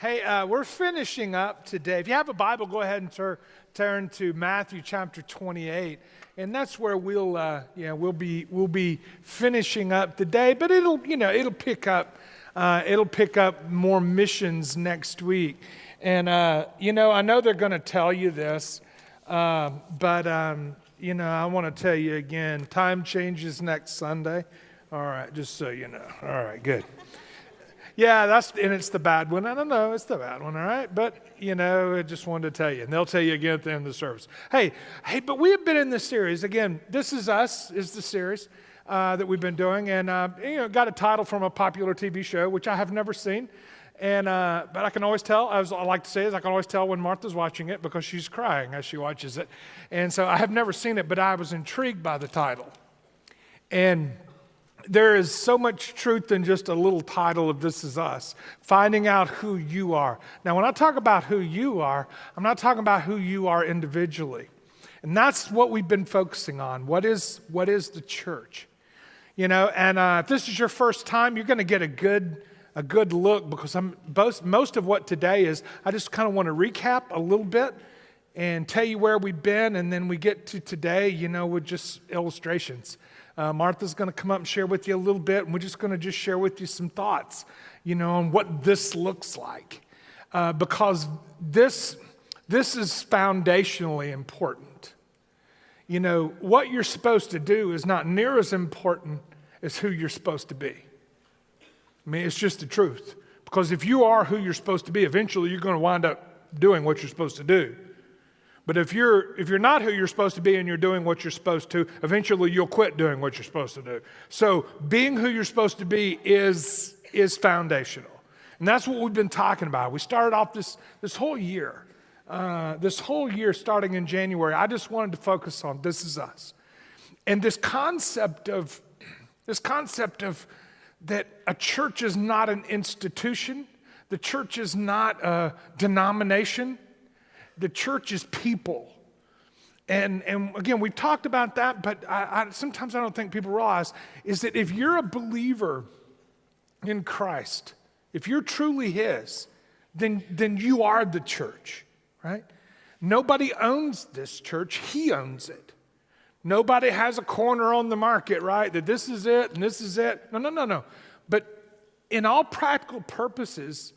Hey, we're finishing up today. If you have a Bible, go ahead and turn to Matthew chapter 28, and that's where we'll be finishing up today. But it'll pick up more missions next week. And I know they're going to tell you this, but I want to tell you again. Time changes next Sunday. All right, just so you know. All right, good. Yeah, it's the bad one. I don't know, it's the bad one, all right? But, I just wanted to tell you. And they'll tell you again at the end of the service. Hey, but we have been in this series. Again, This Is Us is the series that we've been doing. And, got a title from a popular TV show, which I have never seen. And but I can always tell, I like to say is I can always tell when Martha's watching it because she's crying as she watches it. And so I have never seen it, but I was intrigued by the title. And there is so much truth in just a little title of This Is Us, finding out who you are. Now, when I talk about who you are, I'm not talking about who you are individually. And that's what we've been focusing on. What is the church? And if this is your first time, you're going to get a good look because most of what today is, I just kind of want to recap a little bit and tell you where we've been, and then we get to today, with just illustrations. Martha's going to come up and share with you a little bit, and we're just going to share with you some thoughts, on what this looks like. Because this is foundationally important. What you're supposed to do is not near as important as who you're supposed to be. I mean, it's just the truth. Because if you are who you're supposed to be, eventually you're going to wind up doing what you're supposed to do. But if you're not who you're supposed to be and you're doing what you're supposed to, eventually you'll quit doing what you're supposed to do. So being who you're supposed to be is foundational. And that's what we've been talking about. We started off this whole year. This whole year starting in January, I just wanted to focus on This Is Us. And this concept of that a church is not an institution, the church is not a denomination, the church is people. And again, we've talked about that, but sometimes I don't think people realize is that if you're a believer in Christ, if you're truly His, then you are the church, right? Nobody owns this church, He owns it. Nobody has a corner on the market, right? That this is it and this is it. No. But in all practical purposes,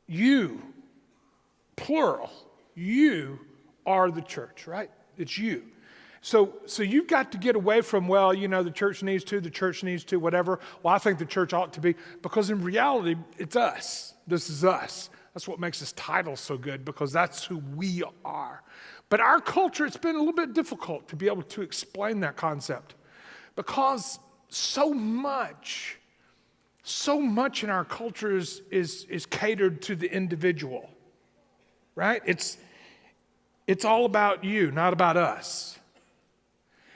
you, plural, you are the church, right? It's you. So you've got to get away from, the church needs to, whatever. Well, I think the church ought to be, because in reality, it's us. This is us. That's what makes this title so good, because that's who we are. But our culture, it's been a little bit difficult to be able to explain that concept, because so much in our culture is catered to the individual. Right? It's all about you, not about us.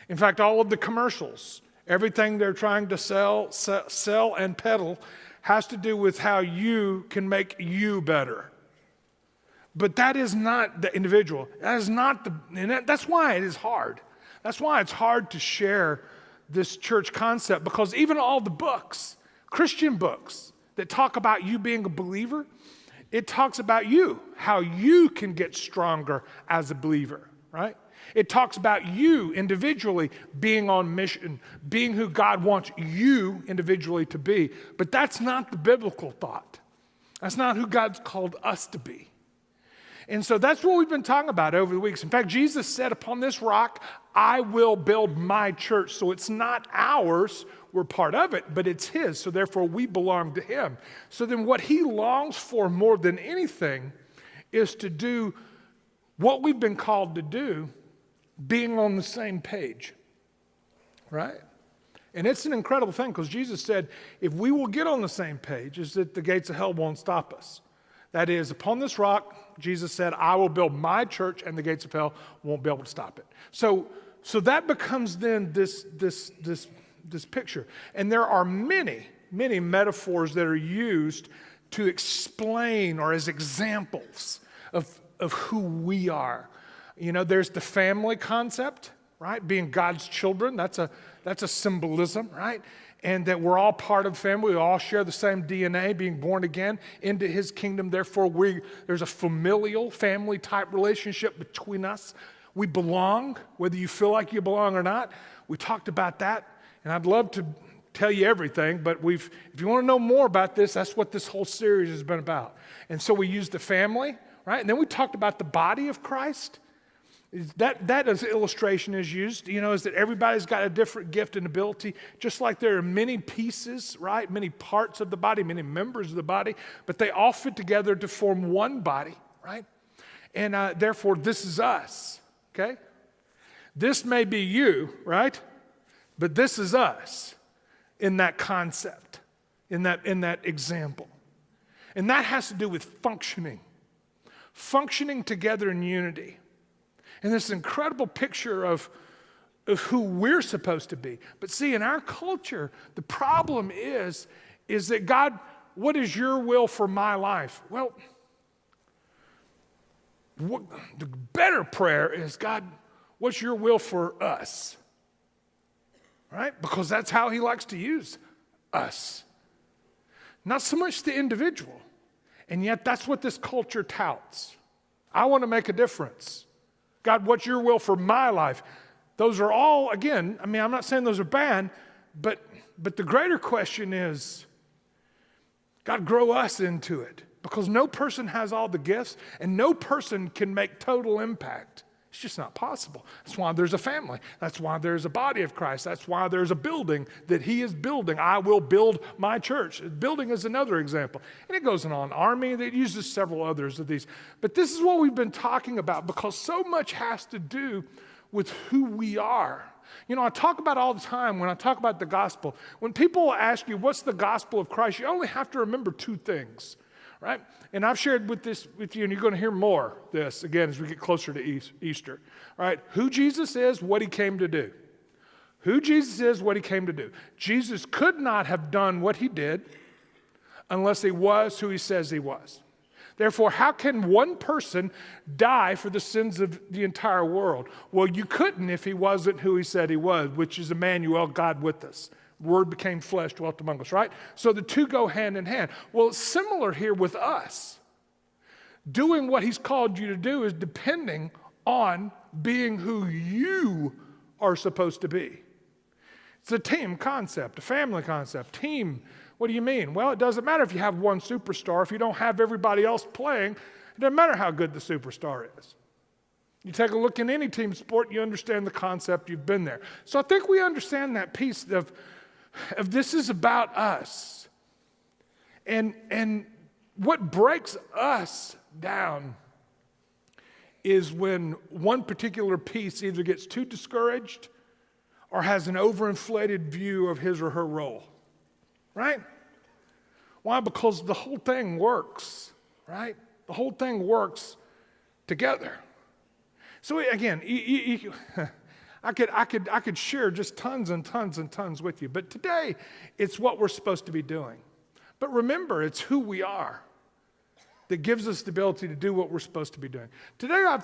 In fact, all of the commercials, everything they're trying to sell and peddle has to do with how you can make you better. But that is not the individual. That is not that's why it is hard. That's why it's hard to share this church concept, because even all the books, Christian books that talk about you being a believer, it talks about you, how you can get stronger as a believer, right? It talks about you individually being on mission, being who God wants you individually to be. But that's not the biblical thought. That's not who God's called us to be. And so that's what we've been talking about over the weeks. In fact, Jesus said, upon this rock, I will build my church. So it's not ours. We're part of it, but it's His, so therefore we belong to Him. So then what He longs for more than anything is to do what we've been called to do, being on the same page, right? And it's an incredible thing, because Jesus said, if we will get on the same page, is that the gates of hell won't stop us. That is, upon this rock, Jesus said, I will build my church, and the gates of hell won't be able to stop it. So that becomes then this picture. And there are many metaphors that are used to explain or as examples of who we are. There's the family concept, right? Being God's children, that's a symbolism, right? and that we're all part of the family. We all share the same DNA, being born again into his kingdom. Therefore, there's a familial family type relationship between us. We belong, whether you feel like you belong or not. We talked about that, and I'd love to tell you everything, but if you want to know more about this, that's what this whole series has been about. And so we used the family, right? And then we talked about the body of Christ. That as illustration is used, is that everybody's got a different gift and ability, just like there are many pieces, right? Many parts of the body, many members of the body, but they all fit together to form one body, right? And therefore, this is us, okay? This may be you, right? But this is us in that concept, in that example. And that has to do with functioning together in unity. And this incredible picture of who we're supposed to be. But see, in our culture, the problem is that God, what is your will for my life? Well, the better prayer is, God, what's your will for us? Right? Because that's how he likes to use us. Not so much the individual. And yet that's what this culture touts. I want to make a difference. God, what's your will for my life? Those are all, again, I'm not saying those are bad, but the greater question is, God, grow us into it. Because no person has all the gifts, and no person can make total impact. It's just not possible. That's why there's a family. That's why there's a body of Christ. That's why there's a building that he is building. I will build my church. Building is another example. And it goes on. Army, it uses several others of these. But this is what we've been talking about because so much has to do with who we are. I talk about all the time when I talk about the gospel. When people ask you, what's the gospel of Christ? You only have to remember two things. Right? And I've shared this with you, and you're going to hear more this again as we get closer to Easter. All right? Who Jesus is, what he came to do. Who Jesus is, what he came to do. Jesus could not have done what he did unless he was who he says he was. Therefore, how can one person die for the sins of the entire world? Well, you couldn't if he wasn't who he said he was, which is Emmanuel, God with us. Word became flesh, dwelt among us, right? So the two go hand in hand. Well, it's similar here with us. Doing what he's called you to do is depending on being who you are supposed to be. It's a team concept, a family concept. Team, what do you mean? Well, it doesn't matter if you have one superstar. If you don't have everybody else playing, it doesn't matter how good the superstar is. You take a look in any team sport, you understand the concept, you've been there. So I think we understand that piece of this is about us. And what breaks us down is when one particular piece either gets too discouraged or has an overinflated view of his or her role. Right? Why? Because the whole thing works, right? The whole thing works together. So again, I could share just tons and tons and tons with you, but today it's what we're supposed to be doing. But remember, it's who we are that gives us the ability to do what we're supposed to be doing. Today I'm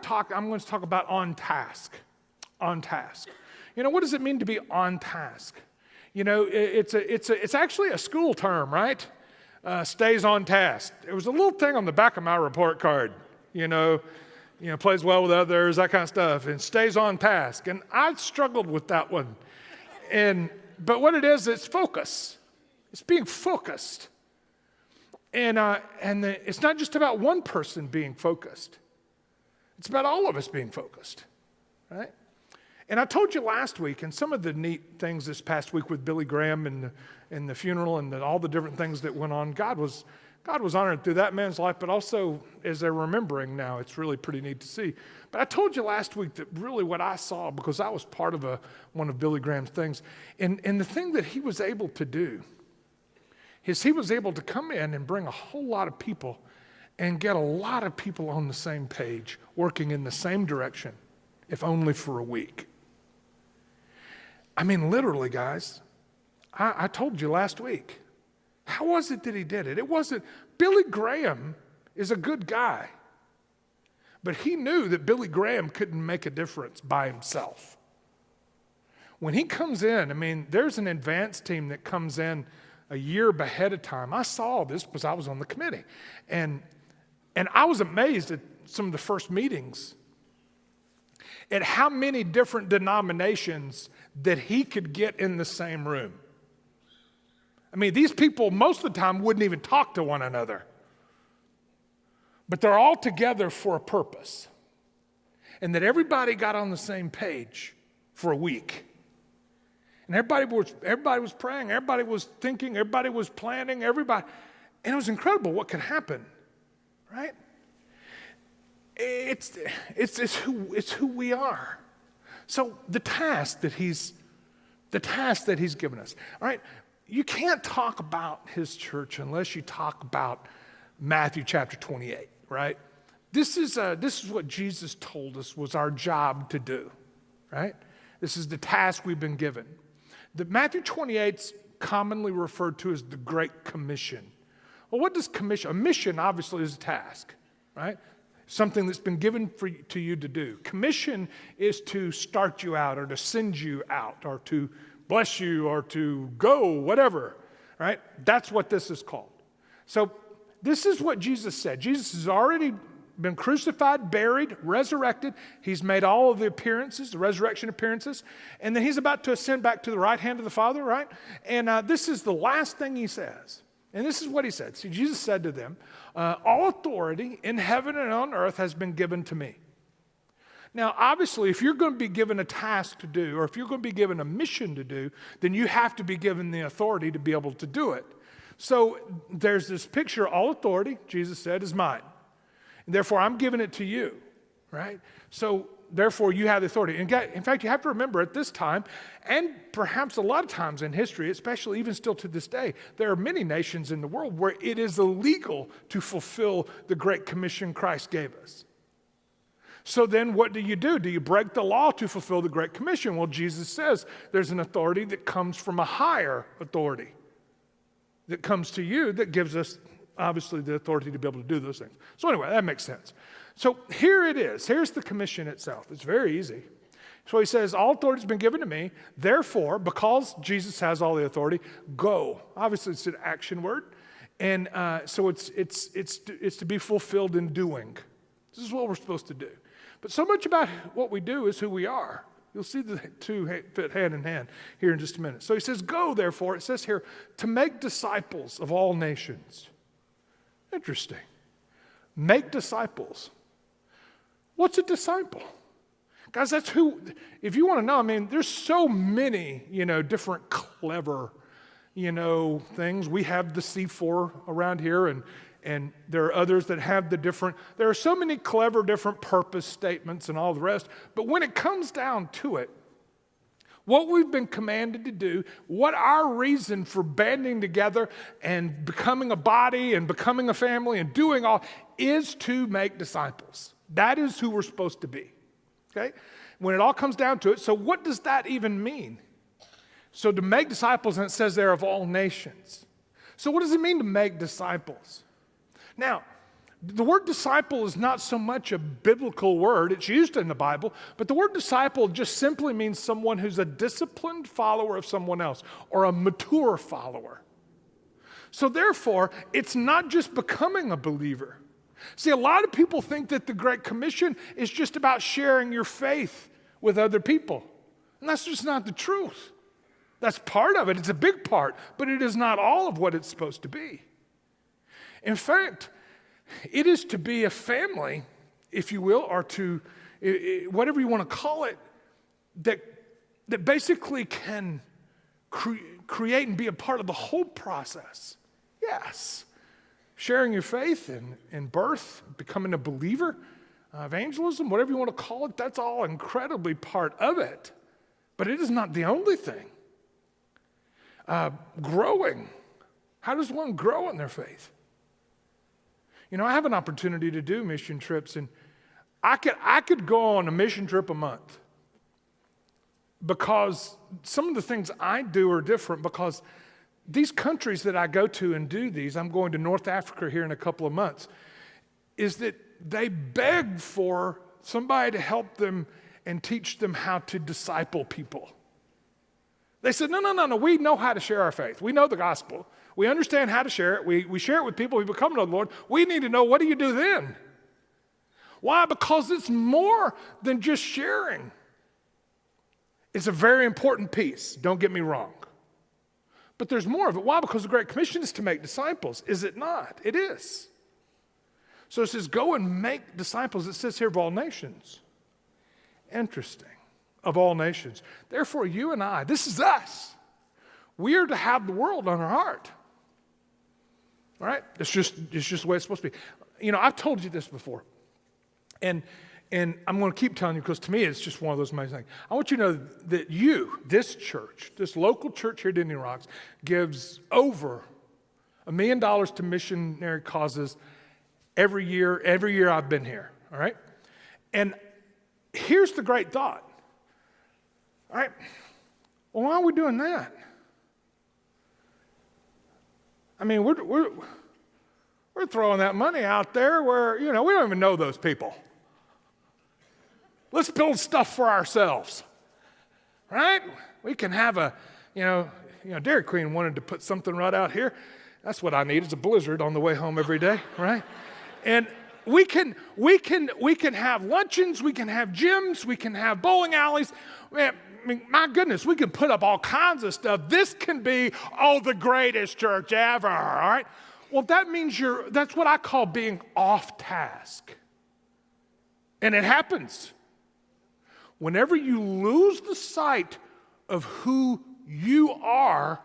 going to talk about on task. On task. What does it mean to be on task? It's actually a school term, right? Stays on task. There was a little thing on the back of my report card, plays well with others, that kind of stuff, and stays on task. And I struggled with that one. But what it is, it's focus. It's being focused. And it's not just about one person being focused. It's about all of us being focused, right? And I told you last week, and some of the neat things this past week with Billy Graham and the funeral and all the different things that went on, God was honored through that man's life, but also as they're remembering now, it's really pretty neat to see. But I told you last week that really what I saw, because I was part of one of Billy Graham's things, and the thing that he was able to do is he was able to come in and bring a whole lot of people and get a lot of people on the same page, working in the same direction, if only for a week. Literally, guys, I told you last week. How was it that he did it? It wasn't, Billy Graham is a good guy, but he knew that Billy Graham couldn't make a difference by himself. when he comes in, I mean, there's an advanced team that comes in a year ahead of time. I saw this because I was on the committee. And I was amazed at some of the first meetings at how many different denominations that he could get in the same room. I mean, these people most of the time wouldn't even talk to one another. But they're all together for a purpose. And that everybody got on the same page for a week. And everybody was praying, everybody was thinking, everybody was planning, everybody. And it was incredible what could happen, right? It's who we are. So the task that he's given us, all right? You can't talk about his church unless you talk about Matthew chapter 28, right? This is what Jesus told us was our job to do, right? This is the task we've been given. The Matthew 28 is commonly referred to as the Great Commission. Well, what does commission? A mission obviously is a task, right? Something that's been given to you to do. Commission is to start you out or to send you out or to bless you or to go, whatever, right? That's what this is called. So this is what Jesus said. Jesus has already been crucified, buried, resurrected. He's made all of the appearances, the resurrection appearances, and then he's about to ascend back to the right hand of the Father, right? And this is the last thing he says. And this is what he said. See, Jesus said to them, all authority in heaven and on earth has been given to me. Now, obviously, if you're going to be given a task to do, or if you're going to be given a mission to do, then you have to be given the authority to be able to do it. So there's this picture, all authority, Jesus said, is mine. And therefore, I'm giving it to you, right? So therefore, you have the authority. In fact, you have to remember at this time, and perhaps a lot of times in history, especially even still to this day, there are many nations in the world where it is illegal to fulfill the Great Commission Christ gave us. So then what do? Do you break the law to fulfill the Great Commission? Well, Jesus says there's an authority that comes from a higher authority that comes to you that gives us, obviously, the authority to be able to do those things. So anyway, that makes sense. So here it is. Here's the commission itself. It's very easy. So he says, all authority has been given to me. Therefore, because Jesus has all the authority, go. Obviously, it's an action word. And so it's to be fulfilled in doing. This is what we're supposed to do. But so much about what we do is who we are. You'll see the two fit hand in hand here in just a minute. So he says, go, therefore, it says here, to make disciples of all nations. Interesting. Make disciples. What's a disciple? Guys, that's who, if you want to know, I mean, there's so many, different clever, things. We have the C4 around here, and there are others that have there are so many clever different purpose statements and all the rest. But when it comes down to it, what we've been commanded to do, what our reason for banding together and becoming a body and becoming a family and doing all is to make disciples. That is who we're supposed to be, okay? When it all comes down to it, so what does that even mean? So to make disciples, and it says there of all nations. So what does it mean to make disciples? Now, the word disciple is not so much a biblical word. It's used in the Bible, but the word disciple just simply means someone who's a disciplined follower of someone else or a mature follower. So therefore, it's not just becoming a believer. See, a lot of people think that the Great Commission is just about sharing your faith with other people. And that's just not the truth. That's part of it. It's a big part, but it is not all of what it's supposed to be. In fact, it is to be a family, if you will, or to whatever you want to call it, that basically can create and be a part of the whole process. Yes. Sharing your faith in birth, becoming a believer, evangelism, whatever you want to call it, that's all incredibly part of it. But it is not the only thing. Growing. How does one grow in their faith? I have an opportunity to do mission trips, and I could go on a mission trip a month because some of the things I do are different because these countries that I go to and do these, I'm going to North Africa here in a couple of months, is that they beg for somebody to help them and teach them how to disciple people. They said, no, we know how to share our faith. We know the gospel. We understand how to share it. We share it with people who become to the Lord. We need to know, what do you do then? Why? Because it's more than just sharing. It's a very important piece, don't get me wrong. But there's more of it. Why? Because the Great Commission is to make disciples. Is it not? It is. So it says, go and make disciples. It says here, of all nations. Interesting. Of all nations. Therefore, you and I, this is us. We are to have the world on our heart. All right? It's just the way it's supposed to be. You know, I've told you this before. And I'm going to keep telling you, because to me it's just one of those amazing things. I want you to know that this church, this local church here at Indian Rocks, gives over $1 million to missionary causes every year I've been here, all right? And here's the great thought, all right? Well, why are we doing that? I mean, we're throwing that money out there where, you know, we don't even know those people. Let's build stuff for ourselves, right? We can have you know, Dairy Queen wanted to put something right out here. That's what I need, is a blizzard on the way home every day, right? And we can have luncheons, we can have gyms, we can have bowling alleys. Man, I mean, my goodness, we can put up all kinds of stuff. This can be, the greatest church ever, all right? Well, that means that's what I call being off task. And it happens. Whenever you lose the sight of who you are,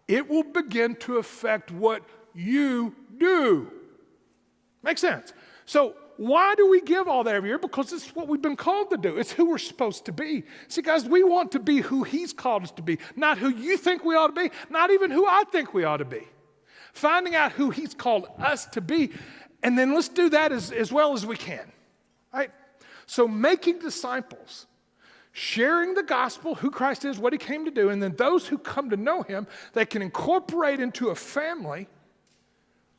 it will begin to affect what you do. Makes sense? So why do we give all that every year? Because it's what we've been called to do. It's who we're supposed to be. See, guys, we want to be who He's called us to be, not who you think we ought to be, not even who I think we ought to be. Finding out who He's called us to be, and then let's do that as well as we can. Right? So making disciples, sharing the gospel, who Christ is, what He came to do, and then those who come to know Him, they can incorporate into a family,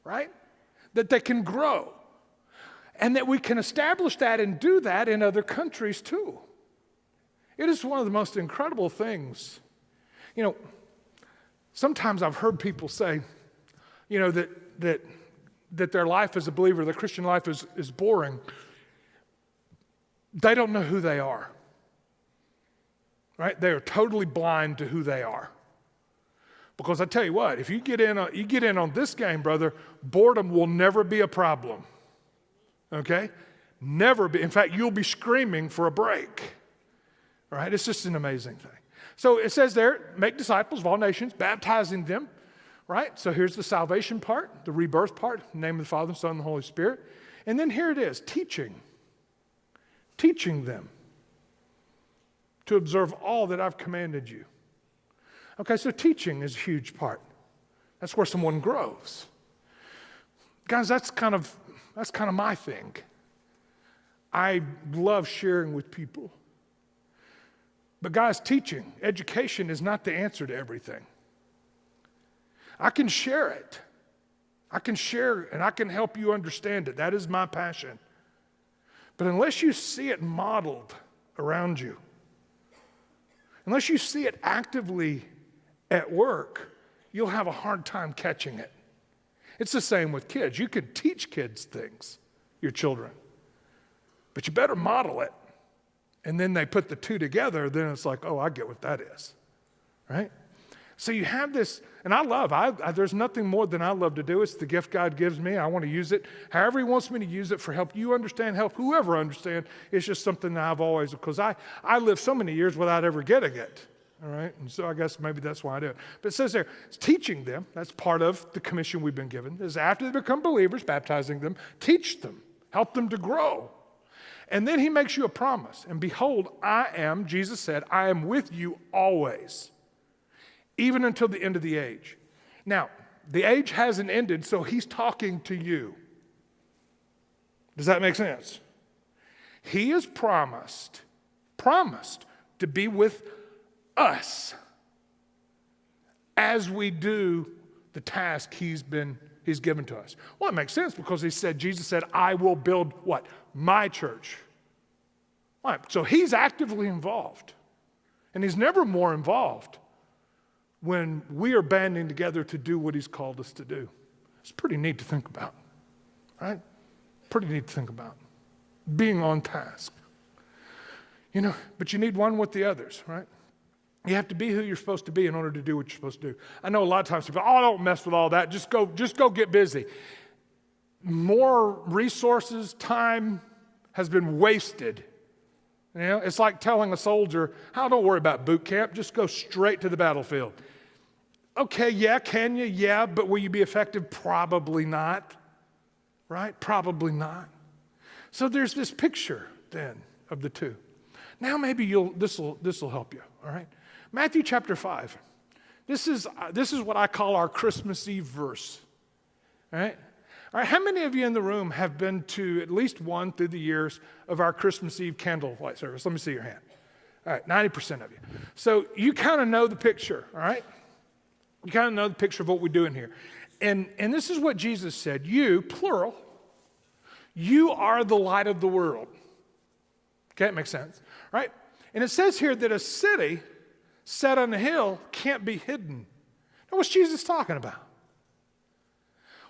right? That they can grow. And that we can establish that and do that in other countries too. It is one of the most incredible things. You know, sometimes I've heard people say, you know, that their life as a believer, their Christian life is boring. They don't know who they are. Right? They are totally blind to who they are. Because I tell you what, if you get in on this game, brother, boredom will never be a problem. Okay? Never be. In fact, you'll be screaming for a break. All right? It's just an amazing thing. So it says there, make disciples of all nations, baptizing them. Right? So here's the salvation part, the rebirth part, in the name of the Father, Son, and the Holy Spirit. And then here it is, teaching. Teaching them to observe all that I've commanded you. Okay, so teaching is a huge part. That's where someone grows. Guys, that's kind of my thing. I love sharing with people. But guys, teaching, education is not the answer to everything. I can share it. I can share and I can help you understand it. That is my passion. But unless you see it modeled around you, unless you see it actively at work, you'll have a hard time catching it. It's the same with kids. You could teach kids things, your children, but you better model it. And then they put the two together, then it's like, oh, I get what that is, right? So you have this, and there's nothing more than I love to do. It's the gift God gives me. I want to use it however He wants me to use it for help you understand, help whoever understand. It's just something that I've always, because I lived so many years without ever getting it, all right? And so I guess maybe that's why I do it. But it says there, it's teaching them. That's part of the commission we've been given. Is after they become believers, baptizing them, teach them, help them to grow. And then He makes you a promise. And behold, Jesus said, I am with you always, even until the end of the age. Now, the age hasn't ended, so He's talking to you. Does that make sense? He has promised to be with us as we do the task He's given to us. Well, it makes sense because Jesus said, I will build what? My church. Right. So He's actively involved. And He's never more involved when we are banding together to do what he's called us to do. It's pretty neat to think about, right? Pretty neat to think about. Being on task. But you need one with the others, right? You have to be who you're supposed to be in order to do what you're supposed to do. I know a lot of times people, don't mess with all that. Just go get busy. More resources, time has been wasted. It's like telling a soldier, don't worry about boot camp. Just go straight to the battlefield. Okay, yeah, can you? Yeah, but will you be effective? Probably not, right? Probably not. So there's this picture then of the two. Now maybe this will help you, all right? Matthew chapter 5. This is what I call our Christmas Eve verse, all right? All right, how many of you in the room have been to at least one through the years of our Christmas Eve candlelight service? Let me see your hand. All right, 90% of you. So you kind of know the picture, all right? You kind of know the picture of what we do in here. And this is what Jesus said. You, plural, you are the light of the world. Okay, it makes sense, right? And it says here that a city set on a hill can't be hidden. Now, what's Jesus talking about?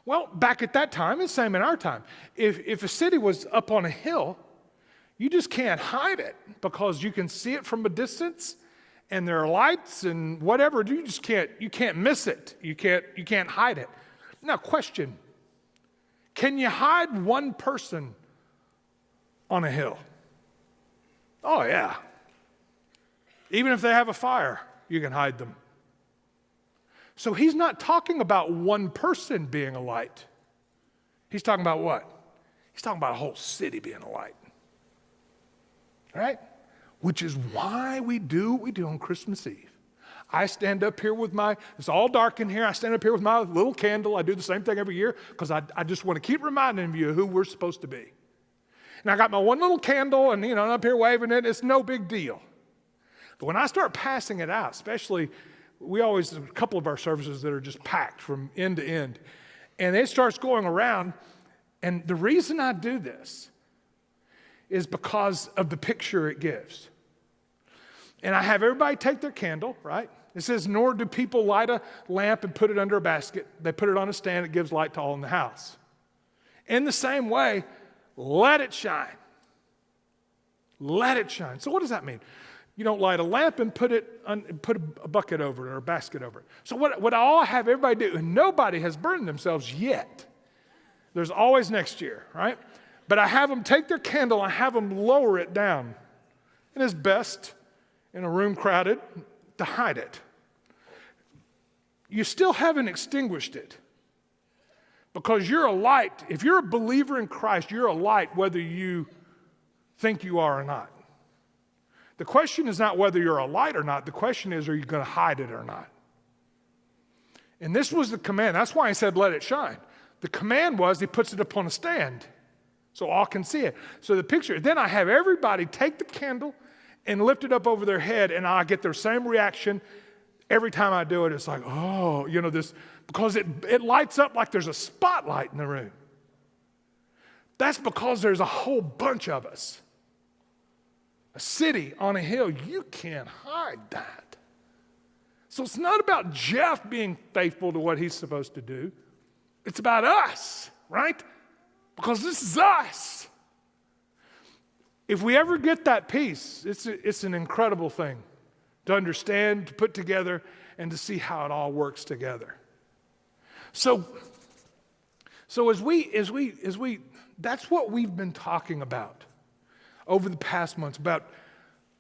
Well, back at that time, and same in our time, if a city was up on a hill, you just can't hide it because you can see it from a distance, and there are lights and whatever. You can't miss it. You can't hide it. Now, question: can you hide one person on a hill? Oh yeah. Even if they have a fire, you can hide them. So he's not talking about one person being a light. He's talking about what? He's talking about a whole city being a light. Right? Which is why we do what we do on Christmas Eve. I stand up here with it's all dark in here. I stand up here with my little candle. I do the same thing every year because I just want to keep reminding you of who we're supposed to be. And I got my one little candle and, I'm up here waving it. It's no big deal. But when I start passing it out, especially, there's a couple of our services that are just packed from end to end. And it starts going around. And the reason I do this is because of the picture it gives. And I have everybody take their candle, right? It says, nor do people light a lamp and put it under a basket. They put it on a stand. It gives light to all in the house. In the same way, let it shine. Let it shine. So what does that mean? You don't light a lamp and put a bucket over it or a basket over it. So what I have everybody do, and nobody has burned themselves yet. There's always next year, right? But I have them take their candle, I have them lower it down. And it's best in a room crowded to hide it. You still haven't extinguished it. Because you're a light. If you're a believer in Christ, you're a light whether you think you are or not. The question is not whether you're a light or not. The question is, are you going to hide it or not? And this was the command. That's why he said, let it shine. The command was he puts it upon a stand so all can see it. So the picture, then I have everybody take the candle and lift it up over their head, and I get their same reaction every time I do it. It's like, oh, this, because it lights up like there's a spotlight in the room. That's because there's a whole bunch of us. A city on a hill, you can't hide that. So it's not about Jeff being faithful to what he's supposed to do. It's about us, right? Because this is us. If we ever get that peace, it's an incredible thing to understand, to put together, and to see how it all works together. So as we that's what we've been talking about over the past months,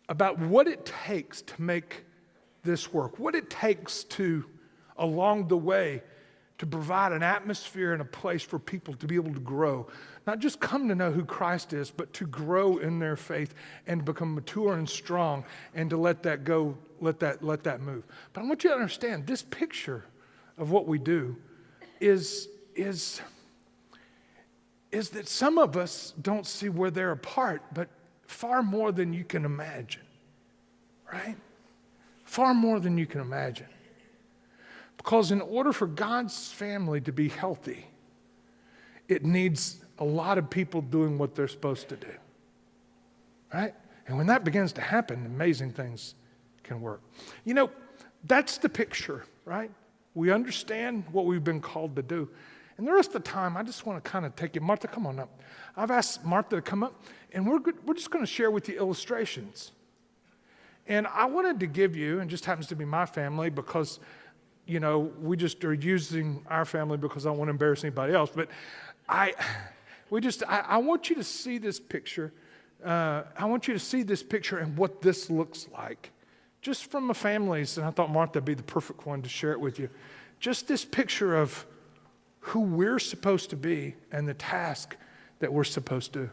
about what it takes to make this work, what it takes to, along the way, to provide an atmosphere and a place for people to be able to grow. Not just come to know who Christ is, but to grow in their faith and become mature and strong and to let that go, let that move. But I want you to understand, this picture of what we do is that some of us don't see where they're apart, but far more than you can imagine, right? Far more than you can imagine. Because in order for God's family to be healthy, it needs a lot of people doing what they're supposed to do, right? And when that begins to happen, amazing things can work. that's the picture, right? We understand what we've been called to do. And the rest of the time, I just want to kind of take you. Martha, come on up. I've asked Martha to come up, and we're just going to share with you illustrations. And I wanted to give you, and just happens to be my family because, we just are using our family because I don't want to embarrass anybody else. But I want you to see this picture. I want you to see this picture and what this looks like. Just from the families, and I thought Martha would be the perfect one to share it with you. Just this picture of who we're supposed to be and the task that we're supposed to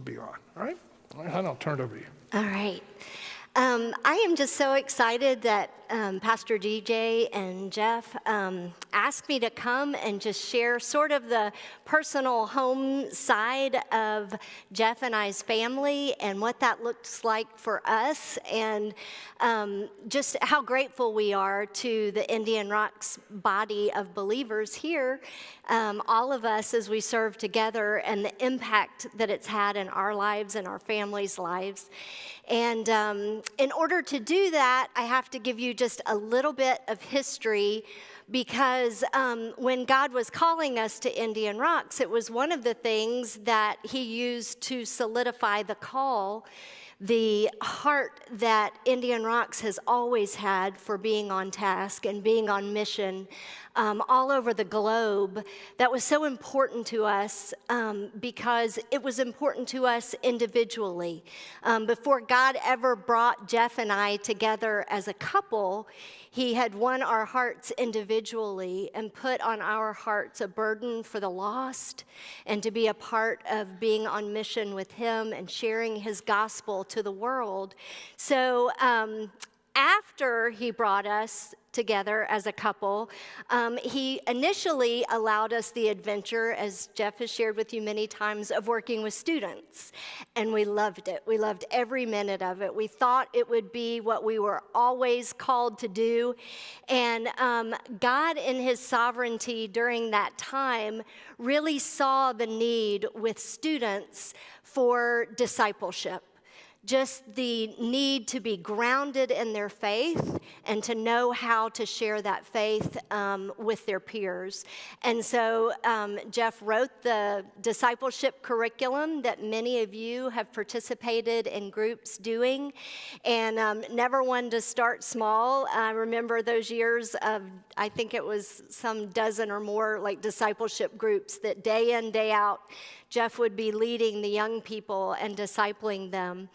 be on. All right? I'll turn it over to you. All right. I am just so excited that Pastor DJ and Jeff asked me to come and just share sort of the personal home side of Jeff and I's family and what that looks like for us, and just how grateful we are to the Indian Rocks body of believers here, all of us as we serve together, and the impact that it's had in our lives and our families' lives. And in order to do that, I have to give you just a little bit of history, because when God was calling us to Indian Rocks, it was one of the things that he used to solidify the call, the heart that Indian Rocks has always had for being on task and being on mission all over the globe. That was so important to us because it was important to us individually. Before God ever brought Jeff and I together as a couple, he had won our hearts individually and put on our hearts a burden for the lost and to be a part of being on mission with him and sharing his gospel to the world. So after he brought us together as a couple, he initially allowed us the adventure, as Jeff has shared with you many times, of working with students. And we loved it. We loved every minute of it. We thought it would be what we were always called to do. And God, in his sovereignty during that time, really saw the need with students for discipleship. Just the need to be grounded in their faith and to know how to share that faith with their peers. And so Jeff wrote the discipleship curriculum that many of you have participated in groups doing, and never one to start small. I remember those years of, I think it was some dozen or more like discipleship groups that day in, day out, Jeff would be leading the young people and discipling them.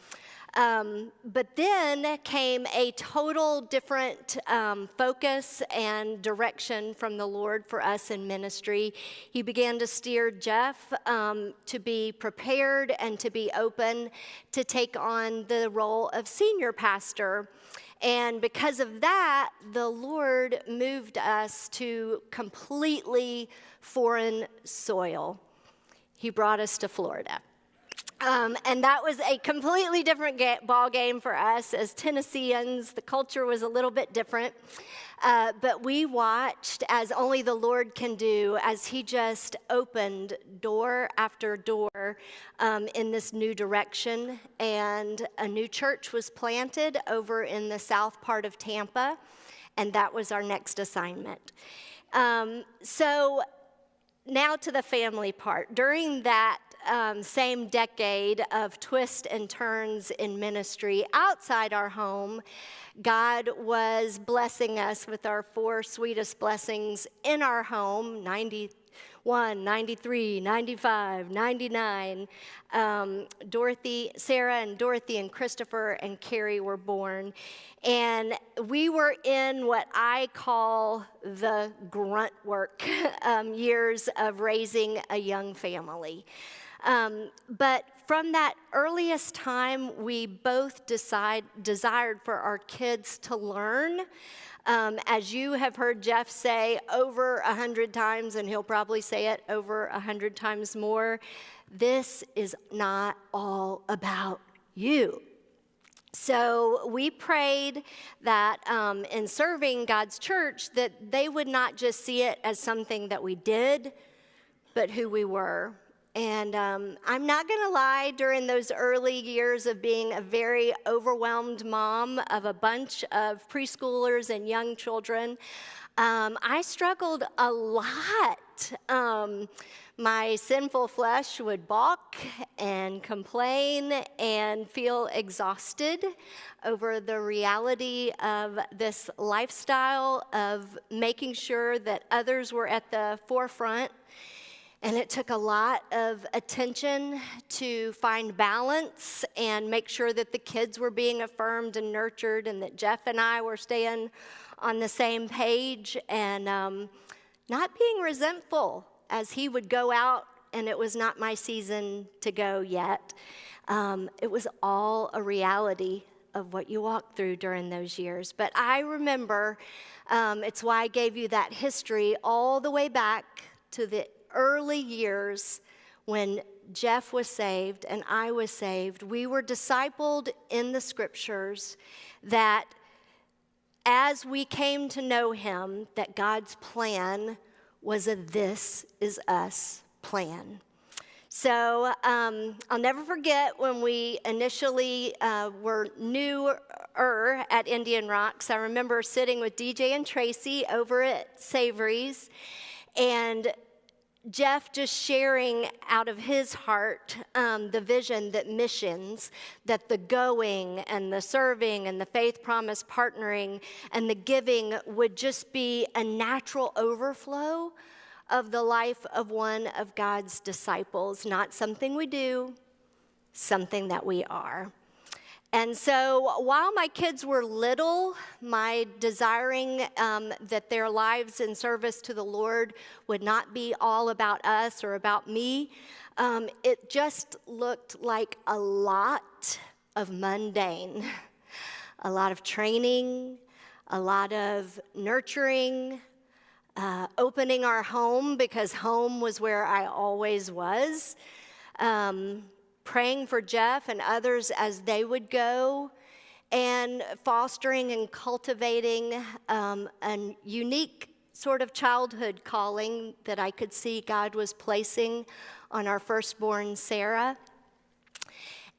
But then came a total different focus and direction from the Lord for us in ministry. He began to steer Jeff to be prepared and to be open to take on the role of senior pastor. And because of that, the Lord moved us to completely foreign soil. He brought us to Florida. And that was a completely different ball game for us as Tennesseans. The culture was a little bit different. But we watched, as only the Lord can do, as he just opened door after door in this new direction. And a new church was planted over in the south part of Tampa. And that was our next assignment. So now to the family part. During that same decade of twists and turns in ministry outside our home, God was blessing us with our 4 sweetest blessings in our home, 91, 93, 95, 99. Sarah and Dorothy and Christopher and Carrie were born. And we were in what I call the grunt work years of raising a young family. But from that earliest time, we both desired for our kids to learn. As you have heard Jeff say over 100 times, and he'll probably say it over 100 times more, this is not all about you. So we prayed that in serving God's church, that they would not just see it as something that we did, but who we were. And I'm not going to lie, during those early years of being a very overwhelmed mom of a bunch of preschoolers and young children, I struggled a lot. My sinful flesh would balk and complain and feel exhausted over the reality of this lifestyle of making sure that others were at the forefront. And it took a lot of attention to find balance and make sure that the kids were being affirmed and nurtured, and that Jeff and I were staying on the same page, and not being resentful as he would go out and it was not my season to go yet. It was all a reality of what you walked through during those years. But I remember, it's why I gave you that history all the way back to the early years when Jeff was saved and I was saved. We were discipled in the scriptures that as we came to know him, that God's plan was a "this is us" plan. So I'll never forget when we initially were newer at Indian Rocks. I remember sitting with DJ and Tracy over at Savory's, and Jeff just sharing out of his heart the vision that missions, that the going and the serving and the faith promise partnering and the giving would just be a natural overflow of the life of one of God's disciples. Not something we do, something that we are. And so while my kids were little, my desiring that their lives in service to the Lord would not be all about us or about me, it just looked like a lot of mundane, a lot of training, a lot of nurturing, opening our home, because home was where I always was, praying for Jeff and others as they would go, and fostering and cultivating a unique sort of childhood calling that I could see God was placing on our firstborn, Sarah.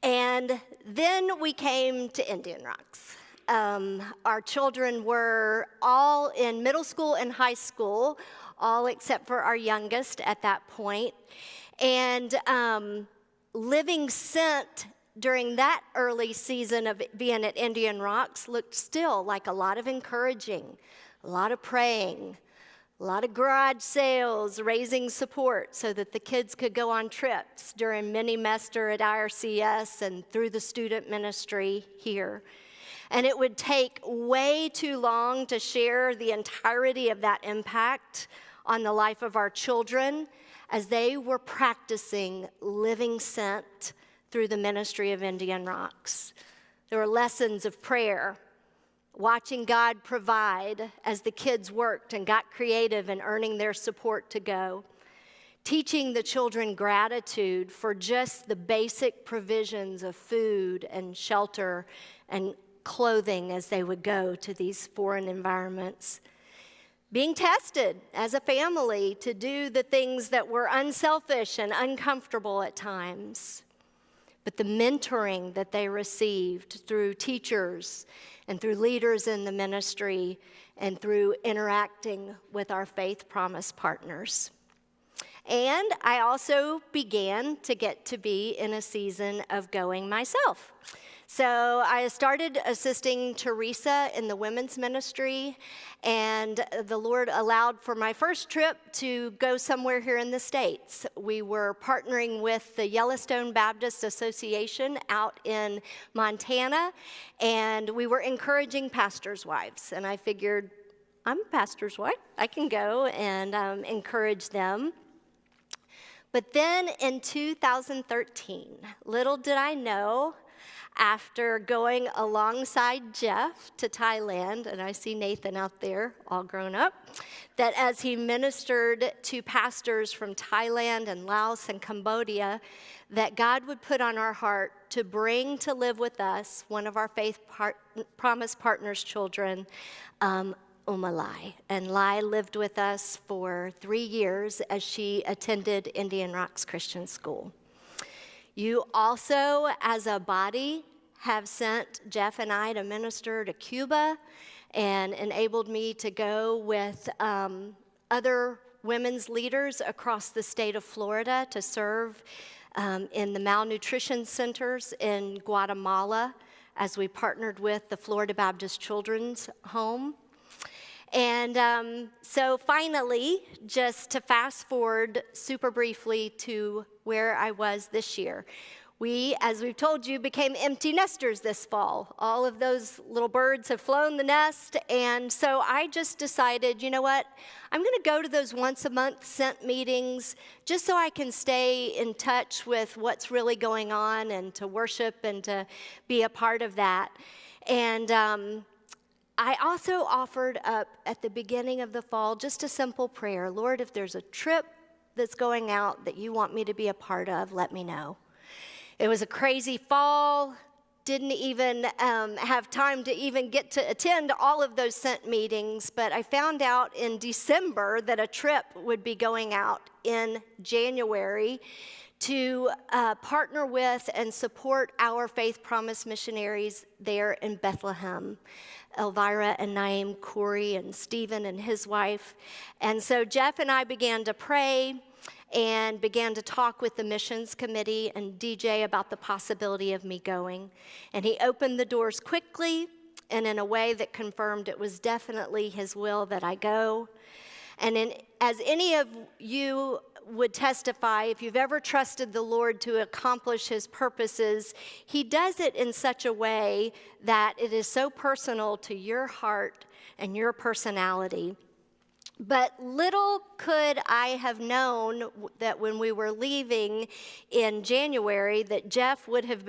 And then we came to Indian Rocks. Our children were all in middle school and high school, all except for our youngest at that point. And living sent during that early season of being at Indian Rocks looked still like a lot of encouraging, a lot of praying, a lot of garage sales, raising support so that the kids could go on trips during mini-mester at IRCS and through the student ministry here. And it would take way too long to share the entirety of that impact on the life of our children as they were practicing living sent through the ministry of Indian Rocks. There were lessons of prayer, watching God provide as the kids worked and got creative in earning their support to go, teaching the children gratitude for just the basic provisions of food and shelter and clothing as they would go to these foreign environments. Being tested as a family to do the things that were unselfish and uncomfortable at times. But the mentoring that they received through teachers and through leaders in the ministry and through interacting with our faith promise partners. And I also began to get to be in a season of going myself. So I started assisting Teresa in the women's ministry, and the Lord allowed for my first trip to go somewhere here in the States. We were partnering with the Yellowstone Baptist Association out in Montana, and we were encouraging pastors' wives. And I figured, I'm a pastor's wife. I can go and encourage them. But then in 2013, little did I know, after going alongside Jeff to Thailand, and I see Nathan out there, all grown up, that as he ministered to pastors from Thailand and Laos and Cambodia, that God would put on our heart to bring to live with us one of our faith promise partners' children Umalai. And Lai lived with us for 3 years as she attended Indian Rocks Christian School. You also, as a body, have sent Jeff and I to minister to Cuba and enabled me to go with other women's leaders across the state of Florida to serve in the malnutrition centers in Guatemala as we partnered with the Florida Baptist Children's Home. And so finally, just to fast forward super briefly to where I was this year. We, as we've told you, became empty nesters this fall. All of those little birds have flown the nest, and so I just decided, you know what? I'm going to go to those once-a-month Sent meetings just so I can stay in touch with what's really going on and to worship and to be a part of that. And I also offered up at the beginning of the fall just a simple prayer. Lord, if there's a trip that's going out that you want me to be a part of, let me know. It was a crazy fall, didn't even have time to even get to attend all of those Sent meetings, but I found out in December that a trip would be going out in January to partner with and support our Faith Promise missionaries there in Bethlehem. Elvira and Naim Corey and Stephen and his wife. And so Jeff and I began to pray and began to talk with the missions committee and DJ about the possibility of me going. And he opened the doors quickly and in a way that confirmed it was definitely his will that I go. And as any of you would testify, if you've ever trusted the Lord to accomplish his purposes, he does it in such a way that it is so personal to your heart and your personality. But little could I have known that when we were leaving in January that Jeff would have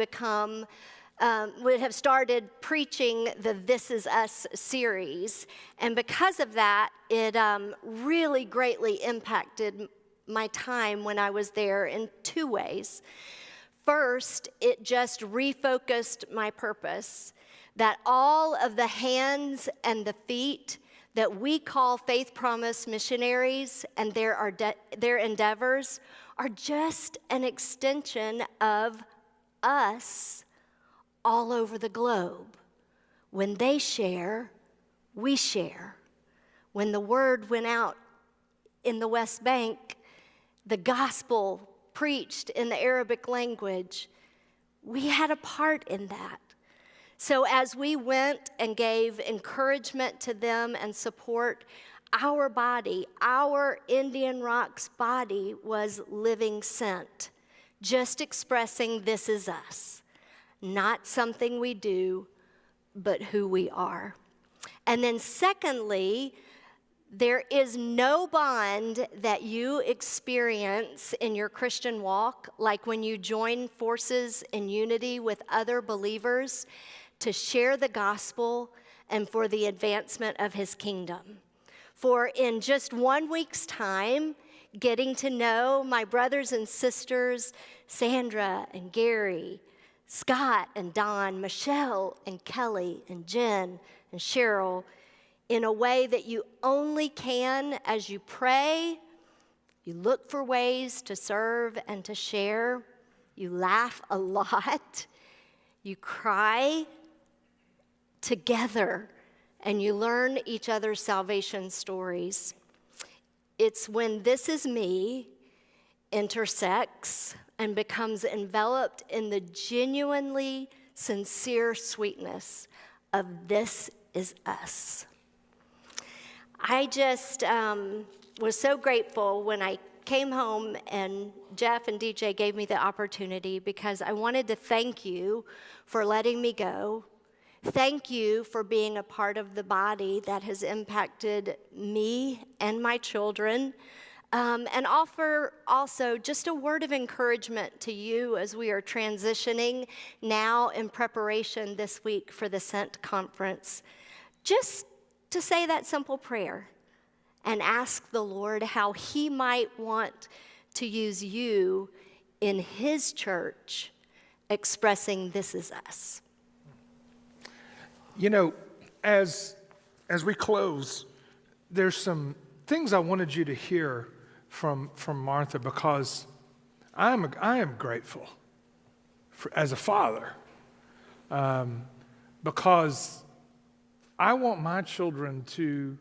started preaching the This Is Us series. And because of that, it really greatly impacted my time when I was there in 2 ways. First, it just refocused my purpose, that all of the hands and the feet that we call Faith Promise missionaries and their endeavors are just an extension of us all over the globe. When they share, we share. When the word went out in the West Bank, the gospel preached in the Arabic language, we had a part in that. So as we went and gave encouragement to them and support, our body, our Indian Rocks body was living sent, just expressing this is us, not something we do, but who we are. And then secondly, there is no bond that you experience in your Christian walk like when you join forces in unity with other believers to share the gospel and for the advancement of his kingdom. For in just 1 week's time, getting to know my brothers and sisters, Sandra and Gary, Scott and Don, Michelle and Kelly and Jen and Cheryl, in a way that you only can as you pray, you look for ways to serve and to share, you laugh a lot, you cry together, and you learn each other's salvation stories. It's when this is me intersects and becomes enveloped in the genuinely sincere sweetness of this is us. I just was so grateful when I came home and Jeff and DJ gave me the opportunity, because I wanted to thank you for letting me go. Thank you for being a part of the body that has impacted me and my children. And offer also just a word of encouragement to you as we are transitioning now in preparation this week for the Sent Conference. Just to say that simple prayer and ask the Lord how he might want to use you in his church expressing this is us. You know, as as we close, there's some things I wanted you to hear from Martha, because I am grateful as a father, because I want my children to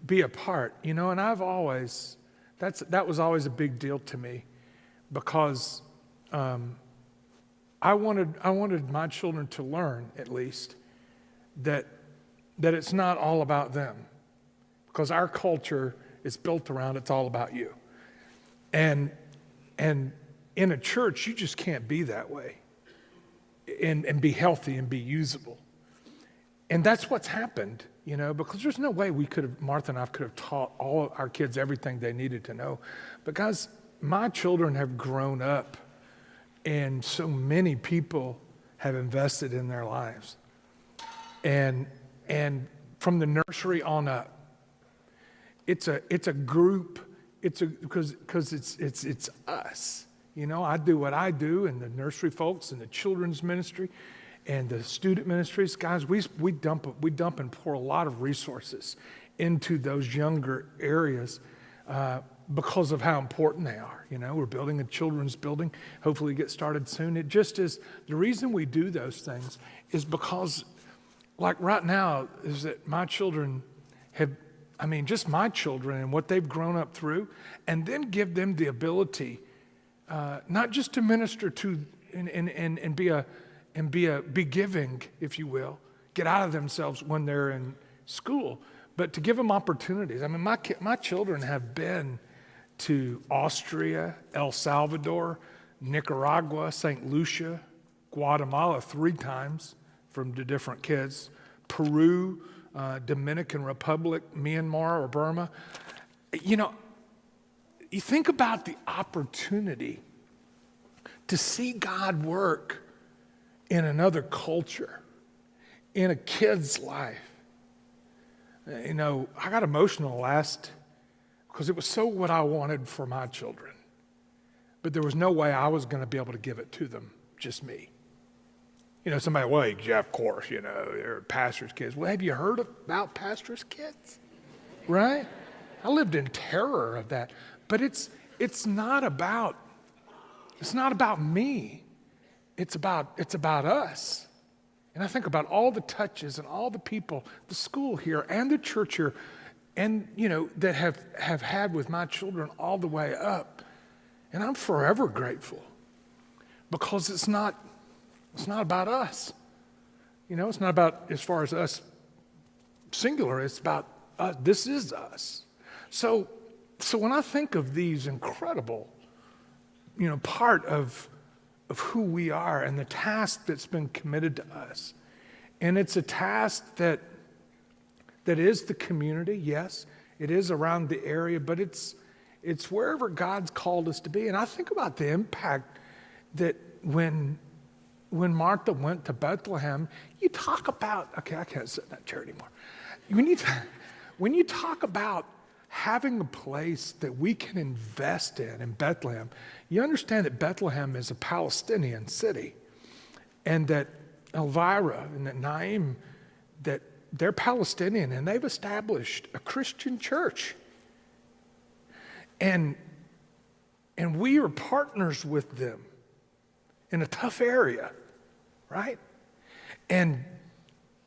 be a part, and I've always, that was always a big deal to me, because I wanted my children to learn, at least, that it's not all about them, because our culture is built around it's all about you, and in a church you just can't be that way, and be healthy and be usable, and that's what's happened, because there's no way Martha and I could have taught all our kids everything they needed to know, but guys, my children have grown up, and so many people have invested in their lives, and from the nursery on up, it's a group. Because it's us. I do what I do, and the nursery folks, and the children's ministry, and the student ministries. Guys, we dump and pour a lot of resources into those younger areas because of how important they are. We're building a children's building. Hopefully, get started soon. It just is. The reason we do those things is because, like right now, is that my children just my children and what they've grown up through, and then give them the ability, not just to minister to and be giving, if you will, get out of themselves when they're in school, but to give them opportunities. My children have been to Austria, El Salvador, Nicaragua, St. Lucia, Guatemala 3 times from the different kids, Peru, Dominican Republic, Myanmar or Burma. You think about the opportunity to see God work in another culture, in a kid's life. I got emotional because it was so what I wanted for my children. But there was no way I was going to be able to give it to them, just me. Somebody, well, yeah, of course, they're pastors' kids. Well, have you heard about pastors' kids? Right? I lived in terror of that. But it's not about me. It's about us. And I think about all the touches and all the people, the school here and the church here, and that have had with my children all the way up. And I'm forever grateful, because it's not about us. It's not about, as far as us singular, it's about us. This is us. So when I think of these incredible, part of who we are and the task that's been committed to us, and it's a task that is the community, yes, it is around the area, but it's wherever God's called us to be. And I think about the impact that when Martha went to Bethlehem, you talk about, okay, I can't sit in that chair anymore. When you talk about having a place that we can invest in Bethlehem, you understand that Bethlehem is a Palestinian city, and that Elvira and that Naim, that they're Palestinian, and they've established a Christian church. And we are partners with them in a tough area, right? And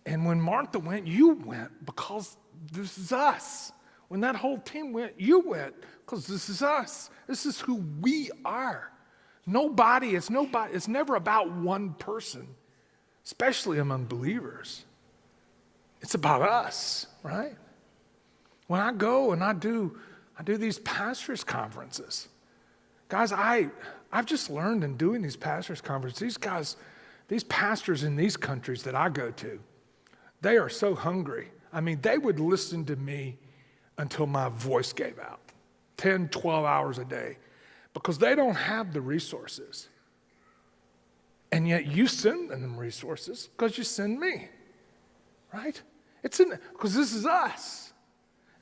when Martha went, you went because this is us. When that whole team went, you went because this is us. This is who we are. It's never about one person, especially among believers. It's about us, right? When I go and I do these pastors' conferences, guys, I've just learned in doing these pastors' conferences, these pastors in these countries that I go to, they are so hungry. They would listen to me until my voice gave out, 10, 12 hours a day, because they don't have the resources. And yet you send them resources because you send me, right? Because this is us.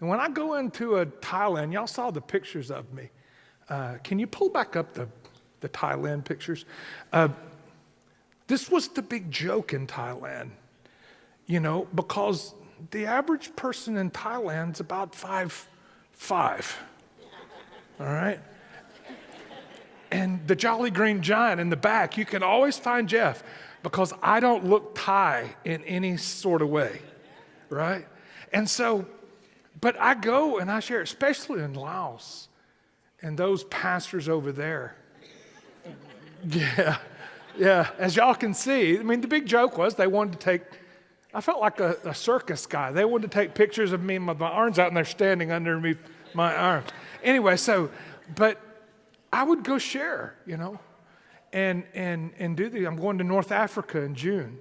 And when I go into a Thailand, y'all saw the pictures of me. Can you pull back up the Thailand pictures? This was the big joke in Thailand, because the average person in Thailand's about 5'5", all right? And the Jolly Green Giant in the back, you can always find Jeff because I don't look Thai in any sort of way, right? And so, but I go and I share, especially in Laos, and those pastors over there. Yeah, as y'all can see, I mean, the big joke was they wanted to take, I felt like a circus guy. They wanted to take pictures of me with my arms out and they're standing underneath my arms. Anyway, but I would go share, and do I'm going to North Africa in June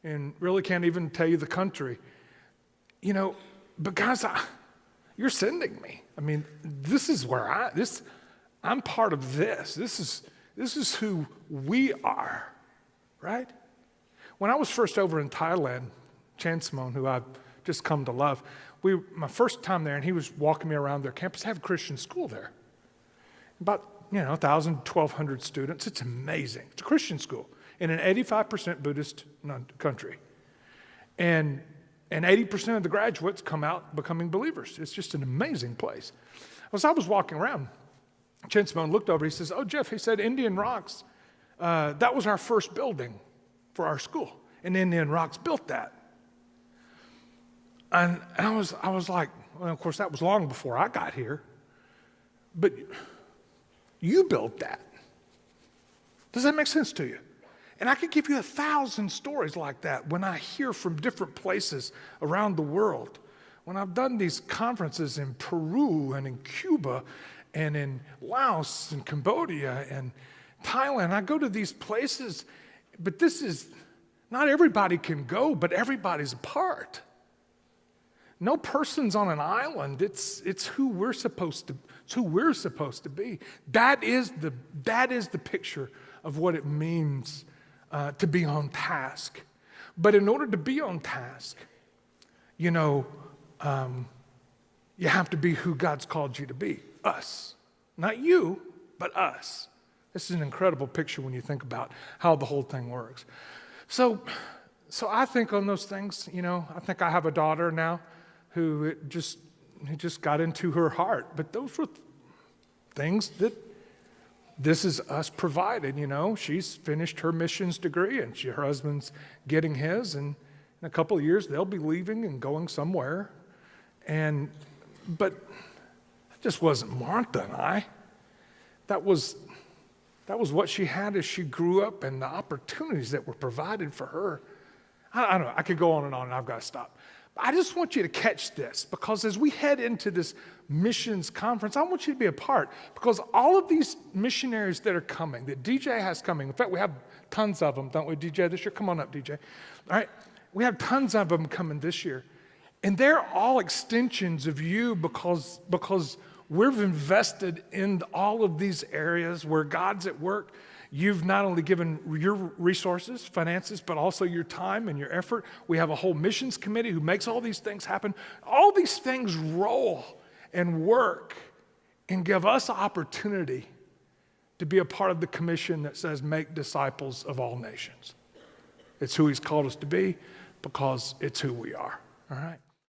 and really can't even tell you the country. But guys, you're sending me. I mean, this is where I'm part of this. This is who we are, right? When I was first over in Thailand, Chan Simone, who I've just come to love, my first time there, and he was walking me around their campus. They have a Christian school there. About 1,000, 1,200 students. It's amazing. It's a Christian school in an 85% Buddhist country. And 80% of the graduates come out becoming believers. It's just an amazing place. As I was walking around, Chen Simone looked over, he says, "Oh, Jeff," he said, "Indian Rocks, that was our first building for our school. And Indian Rocks built that." And I was like, well, of course, that was long before I got here. But you built that. Does that make sense to you? And I could give you 1,000 stories like that when I hear from different places around the world. When I've done these conferences in Peru and in Cuba and in Laos and Cambodia and Thailand, I go to these places, but not everybody can go, but everybody's a part. No person's on an island. It's who we're supposed to be. That is the picture of what it means to be on task. But in order to be on task, you have to be who God's called you to be. Us. Not you, but us. This is an incredible picture when you think about how the whole thing works. So I think on those things, I think I have a daughter now who it just got into her heart. But those were things that this is us provided, She's finished her missions degree and her husband's getting his. And in a couple of years, they'll be leaving and going somewhere. But that just wasn't Martha and I. That was what she had as she grew up and the opportunities that were provided for her. I don't know. I could go on and I've got to stop. I just want you to catch this because as we head into this missions conference, I want you to be a part because all of these missionaries that are coming, that DJ has coming, in fact, we have tons of them, don't we, DJ, this year? Come on up, DJ. All right, we have tons of them coming this year. And they're all extensions of you because we've invested in all of these areas where God's at work. You've not only given your resources, finances, but also your time and your effort. We have a whole missions committee who makes all these things happen. All these things roll and work and give us an opportunity to be a part of the commission that says, make disciples of all nations. It's who he's called us to be because it's who we are. All right?